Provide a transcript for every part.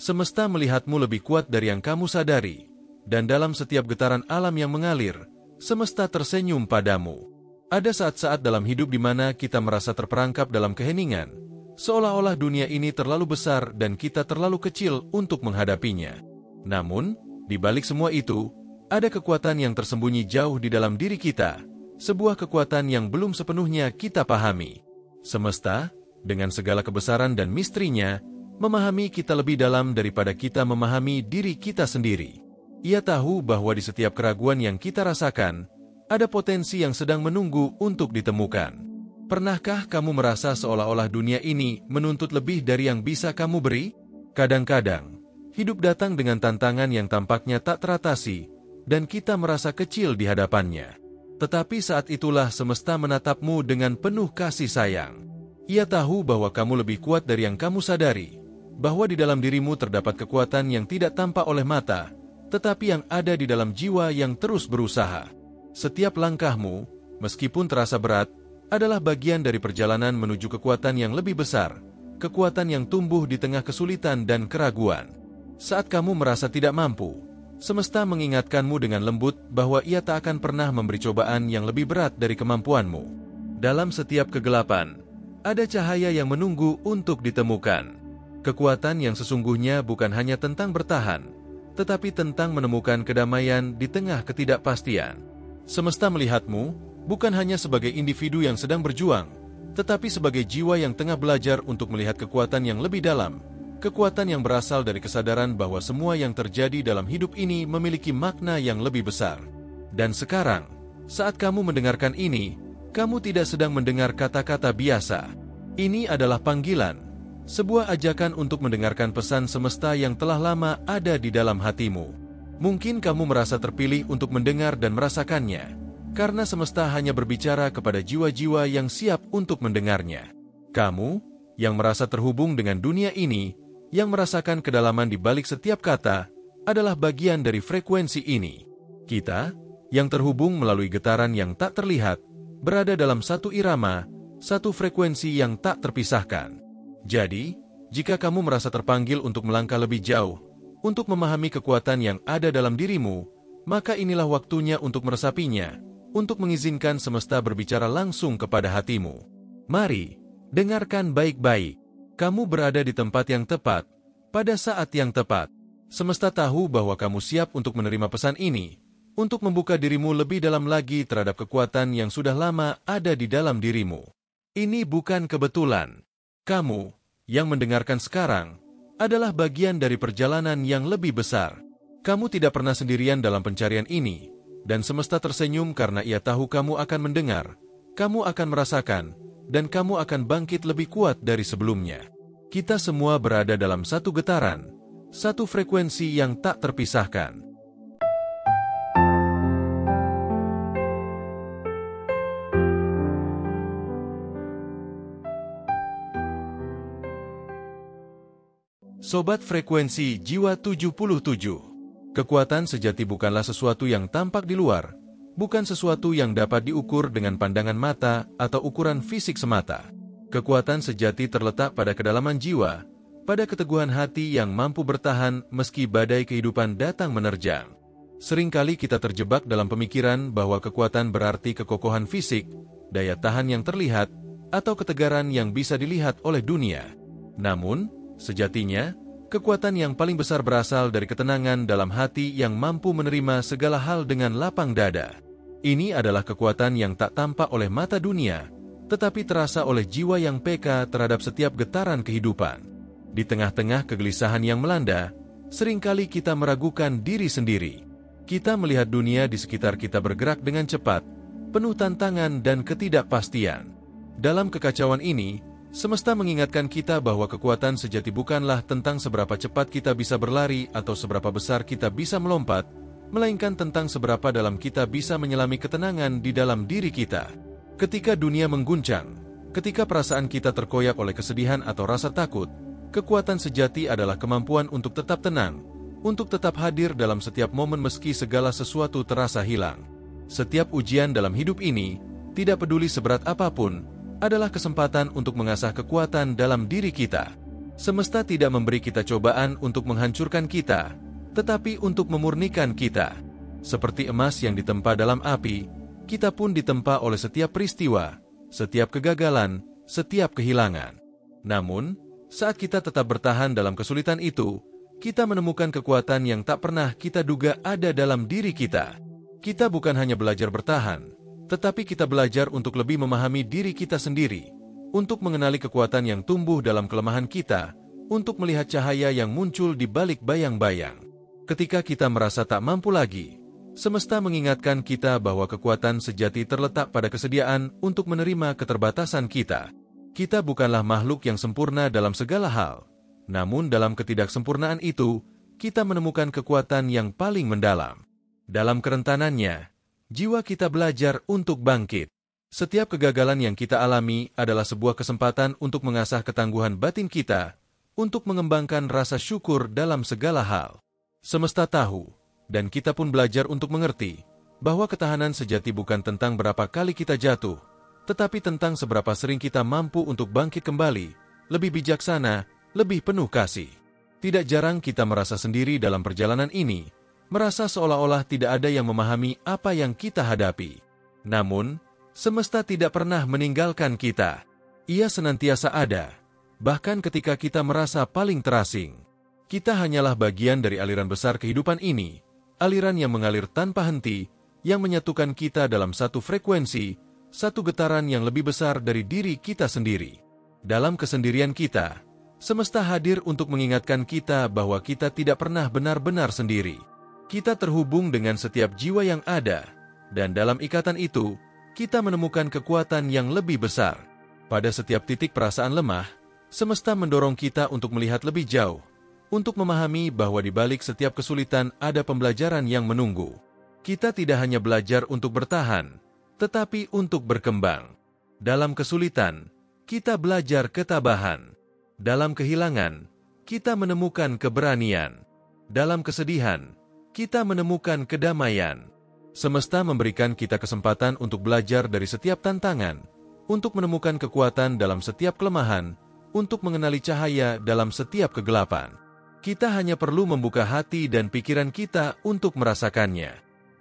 Semesta melihatmu lebih kuat dari yang kamu sadari, dan dalam setiap getaran alam yang mengalir, semesta tersenyum padamu. Ada saat-saat dalam hidup di mana kita merasa terperangkap dalam keheningan, seolah-olah dunia ini terlalu besar dan kita terlalu kecil untuk menghadapinya. Namun, di balik semua itu, ada kekuatan yang tersembunyi jauh di dalam diri kita, sebuah kekuatan yang belum sepenuhnya kita pahami. Semesta, dengan segala kebesaran dan misterinya, memahami kita lebih dalam daripada kita memahami diri kita sendiri. Ia tahu bahwa di setiap keraguan yang kita rasakan, ada potensi yang sedang menunggu untuk ditemukan. Pernahkah kamu merasa seolah-olah dunia ini menuntut lebih dari yang bisa kamu beri? Kadang-kadang, hidup datang dengan tantangan yang tampaknya tak teratasi, dan kita merasa kecil di hadapannya. Tetapi saat itulah semesta menatapmu dengan penuh kasih sayang. Ia tahu bahwa kamu lebih kuat dari yang kamu sadari, bahwa di dalam dirimu terdapat kekuatan yang tidak tampak oleh mata, tetapi yang ada di dalam jiwa yang terus berusaha. Setiap langkahmu, meskipun terasa berat, adalah bagian dari perjalanan menuju kekuatan yang lebih besar, kekuatan yang tumbuh di tengah kesulitan dan keraguan. Saat kamu merasa tidak mampu, semesta mengingatkanmu dengan lembut bahwa ia tak akan pernah memberi cobaan yang lebih berat dari kemampuanmu. Dalam setiap kegelapan, ada cahaya yang menunggu untuk ditemukan. Kekuatan yang sesungguhnya bukan hanya tentang bertahan, tetapi tentang menemukan kedamaian di tengah ketidakpastian. Semesta melihatmu bukan hanya sebagai individu yang sedang berjuang, tetapi sebagai jiwa yang tengah belajar untuk melihat kekuatan yang lebih dalam, kekuatan yang berasal dari kesadaran bahwa semua yang terjadi dalam hidup ini memiliki makna yang lebih besar. Dan sekarang, saat kamu mendengarkan ini, kamu tidak sedang mendengar kata-kata biasa. Ini adalah panggilan, sebuah ajakan untuk mendengarkan pesan semesta yang telah lama ada di dalam hatimu. Mungkin kamu merasa terpilih untuk mendengar dan merasakannya, karena semesta hanya berbicara kepada jiwa-jiwa yang siap untuk mendengarnya. Kamu, yang merasa terhubung dengan dunia ini, yang merasakan kedalaman di balik setiap kata, adalah bagian dari frekuensi ini. Kita, yang terhubung melalui getaran yang tak terlihat, berada dalam satu irama, satu frekuensi yang tak terpisahkan. Jadi, jika kamu merasa terpanggil untuk melangkah lebih jauh, untuk memahami kekuatan yang ada dalam dirimu, maka inilah waktunya untuk meresapinya, untuk mengizinkan semesta berbicara langsung kepada hatimu. Mari, dengarkan baik-baik. Kamu berada di tempat yang tepat, pada saat yang tepat. Semesta tahu bahwa kamu siap untuk menerima pesan ini, untuk membuka dirimu lebih dalam lagi terhadap kekuatan yang sudah lama ada di dalam dirimu. Ini bukan kebetulan. Kamu, yang mendengarkan sekarang, adalah bagian dari perjalanan yang lebih besar. Kamu tidak pernah sendirian dalam pencarian ini, dan semesta tersenyum karena ia tahu kamu akan mendengar, kamu akan merasakan, dan kamu akan bangkit lebih kuat dari sebelumnya. Kita semua berada dalam satu getaran, satu frekuensi yang tak terpisahkan. Sobat Frekuensi Jiwa 77. Kekuatan sejati bukanlah sesuatu yang tampak di luar, bukan sesuatu yang dapat diukur dengan pandangan mata atau ukuran fisik semata. Kekuatan sejati terletak pada kedalaman jiwa, pada keteguhan hati yang mampu bertahan meski badai kehidupan datang menerjang. Seringkali kita terjebak dalam pemikiran bahwa kekuatan berarti kekokohan fisik, daya tahan yang terlihat, atau ketegaran yang bisa dilihat oleh dunia. Namun, sejatinya, kekuatan yang paling besar berasal dari ketenangan dalam hati yang mampu menerima segala hal dengan lapang dada. Ini adalah kekuatan yang tak tampak oleh mata dunia, tetapi terasa oleh jiwa yang peka terhadap setiap getaran kehidupan. Di tengah-tengah kegelisahan yang melanda, seringkali kita meragukan diri sendiri. Kita melihat dunia di sekitar kita bergerak dengan cepat, penuh tantangan dan ketidakpastian. Dalam kekacauan ini, semesta mengingatkan kita bahwa kekuatan sejati bukanlah tentang seberapa cepat kita bisa berlari atau seberapa besar kita bisa melompat, melainkan tentang seberapa dalam kita bisa menyelami ketenangan di dalam diri kita. Ketika dunia mengguncang, ketika perasaan kita terkoyak oleh kesedihan atau rasa takut, kekuatan sejati adalah kemampuan untuk tetap tenang, untuk tetap hadir dalam setiap momen meski segala sesuatu terasa hilang. Setiap ujian dalam hidup ini, tidak peduli seberat apapun, adalah kesempatan untuk mengasah kekuatan dalam diri kita. Semesta tidak memberi kita cobaan untuk menghancurkan kita, tetapi untuk memurnikan kita. Seperti emas yang ditempa dalam api, kita pun ditempa oleh setiap peristiwa, setiap kegagalan, setiap kehilangan. Namun, saat kita tetap bertahan dalam kesulitan itu, kita menemukan kekuatan yang tak pernah kita duga ada dalam diri kita. Kita bukan hanya belajar bertahan, tetapi kita belajar untuk lebih memahami diri kita sendiri, untuk mengenali kekuatan yang tumbuh dalam kelemahan kita, untuk melihat cahaya yang muncul di balik bayang-bayang. Ketika kita merasa tak mampu lagi, semesta mengingatkan kita bahwa kekuatan sejati terletak pada kesediaan untuk menerima keterbatasan kita. Kita bukanlah makhluk yang sempurna dalam segala hal, namun dalam ketidaksempurnaan itu, kita menemukan kekuatan yang paling mendalam. Dalam kerentanannya, jiwa kita belajar untuk bangkit. Setiap kegagalan yang kita alami adalah sebuah kesempatan untuk mengasah ketangguhan batin kita, untuk mengembangkan rasa syukur dalam segala hal. Semesta tahu, dan kita pun belajar untuk mengerti, bahwa ketahanan sejati bukan tentang berapa kali kita jatuh, tetapi tentang seberapa sering kita mampu untuk bangkit kembali, lebih bijaksana, lebih penuh kasih. Tidak jarang kita merasa sendiri dalam perjalanan ini, merasa seolah-olah tidak ada yang memahami apa yang kita hadapi. Namun, semesta tidak pernah meninggalkan kita. Ia senantiasa ada, bahkan ketika kita merasa paling terasing. Kita hanyalah bagian dari aliran besar kehidupan ini, aliran yang mengalir tanpa henti, yang menyatukan kita dalam satu frekuensi, satu getaran yang lebih besar dari diri kita sendiri. Dalam kesendirian kita, semesta hadir untuk mengingatkan kita bahwa kita tidak pernah benar-benar sendiri. Kita terhubung dengan setiap jiwa yang ada, dan dalam ikatan itu, kita menemukan kekuatan yang lebih besar. Pada setiap titik perasaan lemah, semesta mendorong kita untuk melihat lebih jauh, untuk memahami bahwa di balik setiap kesulitan ada pembelajaran yang menunggu. Kita tidak hanya belajar untuk bertahan, tetapi untuk berkembang. Dalam kesulitan, kita belajar ketabahan. Dalam kehilangan, kita menemukan keberanian. Dalam kesedihan, kita menemukan kedamaian. Semesta memberikan kita kesempatan untuk belajar dari setiap tantangan, untuk menemukan kekuatan dalam setiap kelemahan, untuk mengenali cahaya dalam setiap kegelapan. Kita hanya perlu membuka hati dan pikiran kita untuk merasakannya.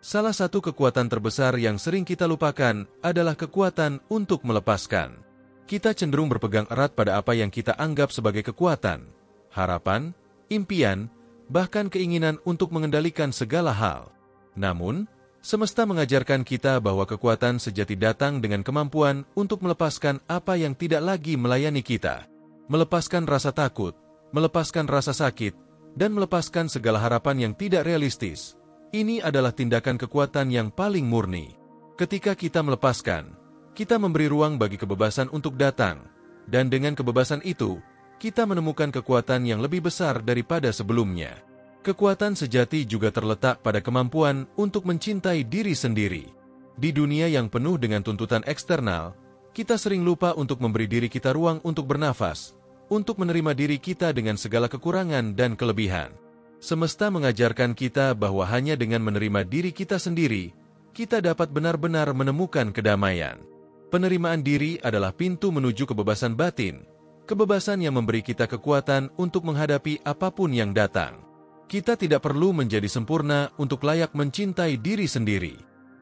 Salah satu kekuatan terbesar yang sering kita lupakan adalah kekuatan untuk melepaskan. Kita cenderung berpegang erat pada apa yang kita anggap sebagai kekuatan, harapan, impian, bahkan keinginan untuk mengendalikan segala hal. Namun, semesta mengajarkan kita bahwa kekuatan sejati datang dengan kemampuan untuk melepaskan apa yang tidak lagi melayani kita. Melepaskan rasa takut, melepaskan rasa sakit, dan melepaskan segala harapan yang tidak realistis. Ini adalah tindakan kekuatan yang paling murni. Ketika kita melepaskan, kita memberi ruang bagi kebebasan untuk datang, dan dengan kebebasan itu, kita menemukan kekuatan yang lebih besar daripada sebelumnya. Kekuatan sejati juga terletak pada kemampuan untuk mencintai diri sendiri. Di dunia yang penuh dengan tuntutan eksternal, kita sering lupa untuk memberi diri kita ruang untuk bernafas, untuk menerima diri kita dengan segala kekurangan dan kelebihan. Semesta mengajarkan kita bahwa hanya dengan menerima diri kita sendiri, kita dapat benar-benar menemukan kedamaian. Penerimaan diri adalah pintu menuju kebebasan batin, kebebasan yang memberi kita kekuatan untuk menghadapi apapun yang datang. Kita tidak perlu menjadi sempurna untuk layak mencintai diri sendiri.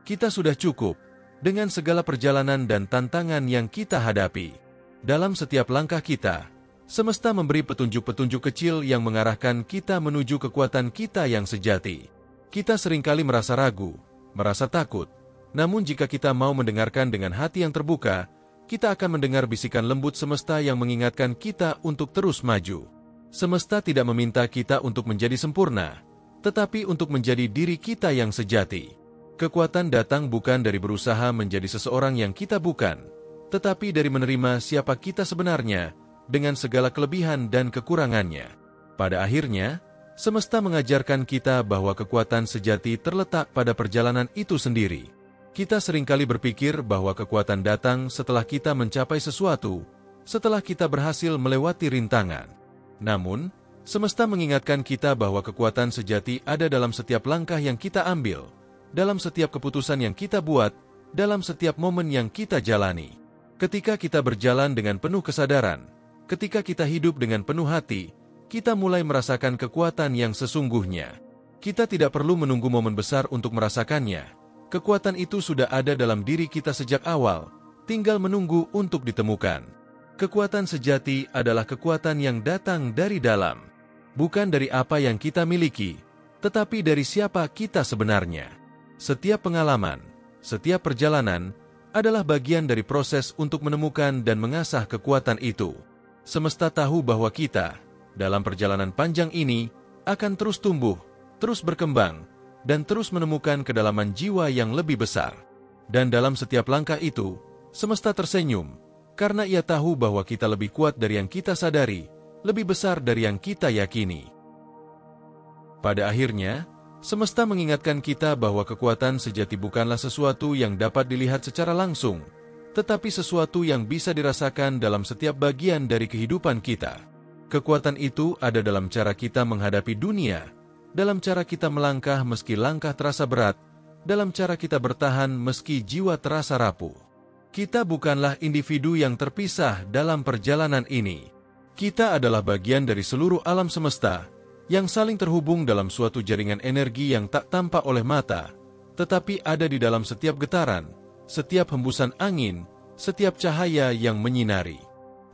Kita sudah cukup dengan segala perjalanan dan tantangan yang kita hadapi. Dalam setiap langkah kita, semesta memberi petunjuk-petunjuk kecil yang mengarahkan kita menuju kekuatan kita yang sejati. Kita seringkali merasa ragu, merasa takut. Namun jika kita mau mendengarkan dengan hati yang terbuka, kita akan mendengar bisikan lembut semesta yang mengingatkan kita untuk terus maju. Semesta tidak meminta kita untuk menjadi sempurna, tetapi untuk menjadi diri kita yang sejati. Kekuatan datang bukan dari berusaha menjadi seseorang yang kita bukan, tetapi dari menerima siapa kita sebenarnya, dengan segala kelebihan dan kekurangannya. Pada akhirnya, semesta mengajarkan kita bahwa kekuatan sejati terletak pada perjalanan itu sendiri. Kita seringkali berpikir bahwa kekuatan datang setelah kita mencapai sesuatu, setelah kita berhasil melewati rintangan. Namun, semesta mengingatkan kita bahwa kekuatan sejati ada dalam setiap langkah yang kita ambil, dalam setiap keputusan yang kita buat, dalam setiap momen yang kita jalani. Ketika kita berjalan dengan penuh kesadaran, Ketika kita hidup dengan penuh hati, kita mulai merasakan kekuatan yang sesungguhnya. Kita tidak perlu menunggu momen besar untuk merasakannya. Kekuatan itu sudah ada dalam diri kita sejak awal, tinggal menunggu untuk ditemukan. Kekuatan sejati adalah kekuatan yang datang dari dalam, bukan dari apa yang kita miliki, tetapi dari siapa kita sebenarnya. Setiap pengalaman, setiap perjalanan, adalah bagian dari proses untuk menemukan dan mengasah kekuatan itu. Semesta tahu bahwa kita, dalam perjalanan panjang ini, akan terus tumbuh, terus berkembang, dan terus menemukan kedalaman jiwa yang lebih besar. Dan dalam setiap langkah itu, semesta tersenyum, karena ia tahu bahwa kita lebih kuat dari yang kita sadari, lebih besar dari yang kita yakini. Pada akhirnya, semesta mengingatkan kita bahwa kekuatan sejati bukanlah sesuatu yang dapat dilihat secara langsung, tetapi sesuatu yang bisa dirasakan dalam setiap bagian dari kehidupan kita. Kekuatan itu ada dalam cara kita menghadapi dunia, dalam cara kita melangkah meski langkah terasa berat, dalam cara kita bertahan meski jiwa terasa rapuh. Kita bukanlah individu yang terpisah dalam perjalanan ini. Kita adalah bagian dari seluruh alam semesta, yang saling terhubung dalam suatu jaringan energi yang tak tampak oleh mata, tetapi ada di dalam setiap getaran, setiap hembusan angin, setiap cahaya yang menyinari.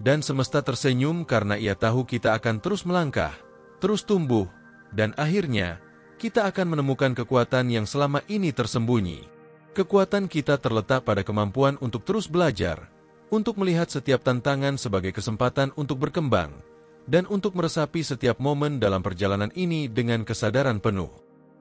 Dan semesta tersenyum karena ia tahu kita akan terus melangkah, terus tumbuh, dan akhirnya, kita akan menemukan kekuatan yang selama ini tersembunyi. Kekuatan kita terletak pada kemampuan untuk terus belajar, untuk melihat setiap tantangan sebagai kesempatan untuk berkembang, dan untuk meresapi setiap momen dalam perjalanan ini dengan kesadaran penuh.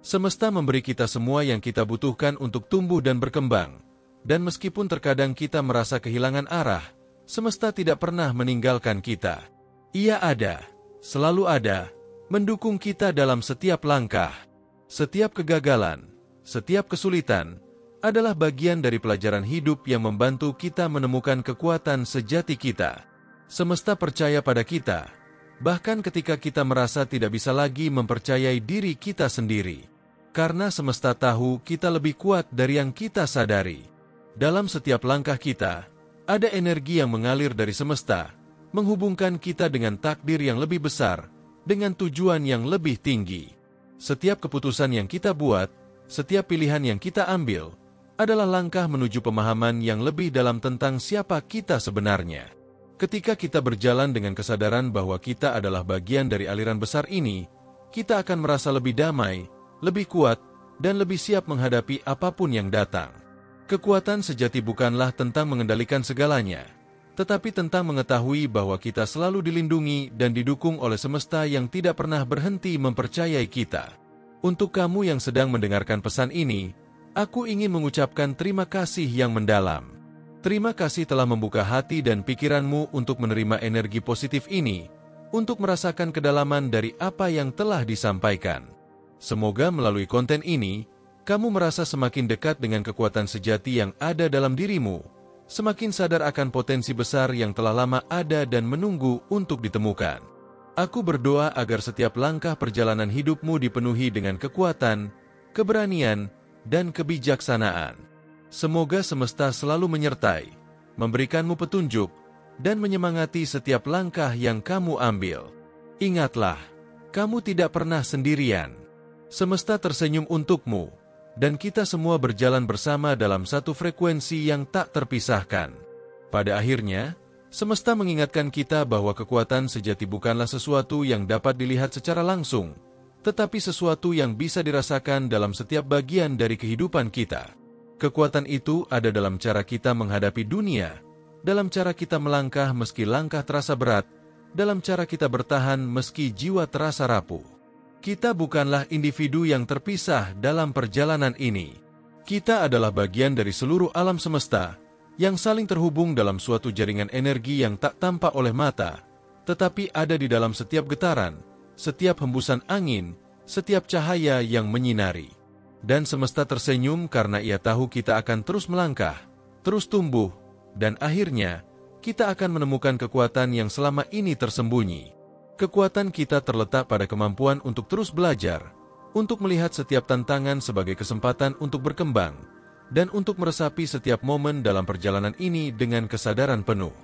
Semesta memberi kita semua yang kita butuhkan untuk tumbuh dan berkembang, dan meskipun terkadang kita merasa kehilangan arah, semesta tidak pernah meninggalkan kita. Ia ada, selalu ada, mendukung kita dalam setiap langkah. Setiap kegagalan, setiap kesulitan, adalah bagian dari pelajaran hidup yang membantu kita menemukan kekuatan sejati kita. Semesta percaya pada kita, bahkan ketika kita merasa tidak bisa lagi mempercayai diri kita sendiri. Karena semesta tahu kita lebih kuat dari yang kita sadari. Dalam setiap langkah kita, ada energi yang mengalir dari semesta, menghubungkan kita dengan takdir yang lebih besar, dengan tujuan yang lebih tinggi. Setiap keputusan yang kita buat, setiap pilihan yang kita ambil, adalah langkah menuju pemahaman yang lebih dalam tentang siapa kita sebenarnya. Ketika kita berjalan dengan kesadaran bahwa kita adalah bagian dari aliran besar ini, kita akan merasa lebih damai, lebih kuat, dan lebih siap menghadapi apapun yang datang. Kekuatan sejati bukanlah tentang mengendalikan segalanya, tetapi tentang mengetahui bahwa kita selalu dilindungi dan didukung oleh semesta yang tidak pernah berhenti mempercayai kita. Untuk kamu yang sedang mendengarkan pesan ini, aku ingin mengucapkan terima kasih yang mendalam. Terima kasih telah membuka hati dan pikiranmu untuk menerima energi positif ini, untuk merasakan kedalaman dari apa yang telah disampaikan. Semoga melalui konten ini, kamu merasa semakin dekat dengan kekuatan sejati yang ada dalam dirimu, semakin sadar akan potensi besar yang telah lama ada dan menunggu untuk ditemukan. Aku berdoa agar setiap langkah perjalanan hidupmu dipenuhi dengan kekuatan, keberanian, dan kebijaksanaan. Semoga semesta selalu menyertai, memberikanmu petunjuk, dan menyemangati setiap langkah yang kamu ambil. Ingatlah, kamu tidak pernah sendirian. Semesta tersenyum untukmu, dan kita semua berjalan bersama dalam satu frekuensi yang tak terpisahkan. Pada akhirnya, semesta mengingatkan kita bahwa kekuatan sejati bukanlah sesuatu yang dapat dilihat secara langsung, tetapi sesuatu yang bisa dirasakan dalam setiap bagian dari kehidupan kita. Kekuatan itu ada dalam cara kita menghadapi dunia, dalam cara kita melangkah meski langkah terasa berat, dalam cara kita bertahan meski jiwa terasa rapuh. Kita bukanlah individu yang terpisah dalam perjalanan ini. Kita adalah bagian dari seluruh alam semesta, yang saling terhubung dalam suatu jaringan energi yang tak tampak oleh mata, tetapi ada di dalam setiap getaran, setiap hembusan angin, setiap cahaya yang menyinari. Dan semesta tersenyum karena ia tahu kita akan terus melangkah, terus tumbuh, dan akhirnya, kita akan menemukan kekuatan yang selama ini tersembunyi. Kekuatan kita terletak pada kemampuan untuk terus belajar, untuk melihat setiap tantangan sebagai kesempatan untuk berkembang, dan untuk meresapi setiap momen dalam perjalanan ini dengan kesadaran penuh.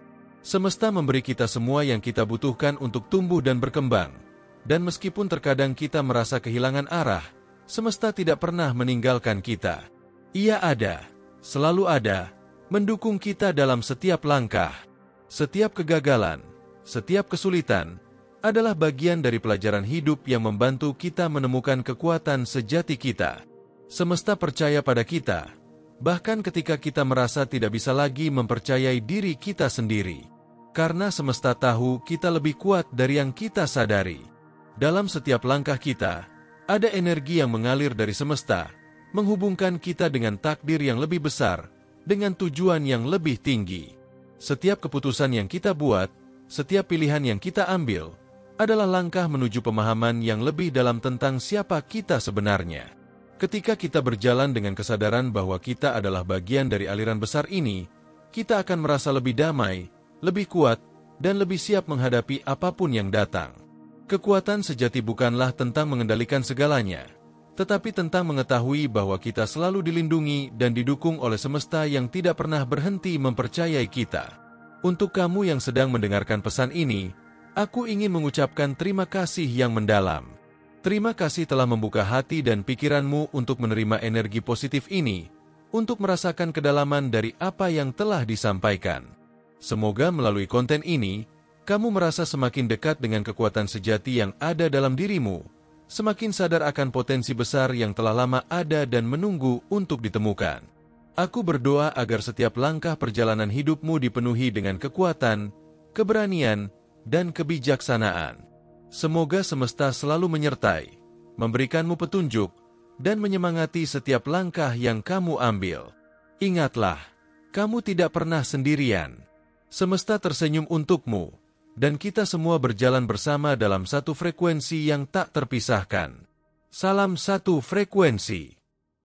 Semesta memberi kita semua yang kita butuhkan untuk tumbuh dan berkembang. Dan meskipun terkadang kita merasa kehilangan arah, semesta tidak pernah meninggalkan kita. Ia ada, selalu ada, mendukung kita dalam setiap langkah. Setiap kegagalan, setiap kesulitan, adalah bagian dari pelajaran hidup yang membantu kita menemukan kekuatan sejati kita. Semesta percaya pada kita, bahkan ketika kita merasa tidak bisa lagi mempercayai diri kita sendiri. Karena semesta tahu kita lebih kuat dari yang kita sadari. Dalam setiap langkah kita, ada energi yang mengalir dari semesta, menghubungkan kita dengan takdir yang lebih besar, dengan tujuan yang lebih tinggi. Setiap keputusan yang kita buat, setiap pilihan yang kita ambil, adalah langkah menuju pemahaman yang lebih dalam tentang siapa kita sebenarnya. Ketika kita berjalan dengan kesadaran bahwa kita adalah bagian dari aliran besar ini, kita akan merasa lebih damai, lebih kuat, dan lebih siap menghadapi apapun yang datang. Kekuatan sejati bukanlah tentang mengendalikan segalanya, tetapi tentang mengetahui bahwa kita selalu dilindungi dan didukung oleh semesta yang tidak pernah berhenti mempercayai kita. Untuk kamu yang sedang mendengarkan pesan ini, aku ingin mengucapkan terima kasih yang mendalam. Terima kasih telah membuka hati dan pikiranmu untuk menerima energi positif ini, untuk merasakan kedalaman dari apa yang telah disampaikan. Semoga melalui konten ini, kamu merasa semakin dekat dengan kekuatan sejati yang ada dalam dirimu, semakin sadar akan potensi besar yang telah lama ada dan menunggu untuk ditemukan. Aku berdoa agar setiap langkah perjalanan hidupmu dipenuhi dengan kekuatan, keberanian, dan kebijaksanaan. Semoga semesta selalu menyertai, memberikanmu petunjuk, dan menyemangati setiap langkah yang kamu ambil. Ingatlah, kamu tidak pernah sendirian. Semesta tersenyum untukmu, dan kita semua berjalan bersama dalam satu frekuensi yang tak terpisahkan. Salam satu frekuensi.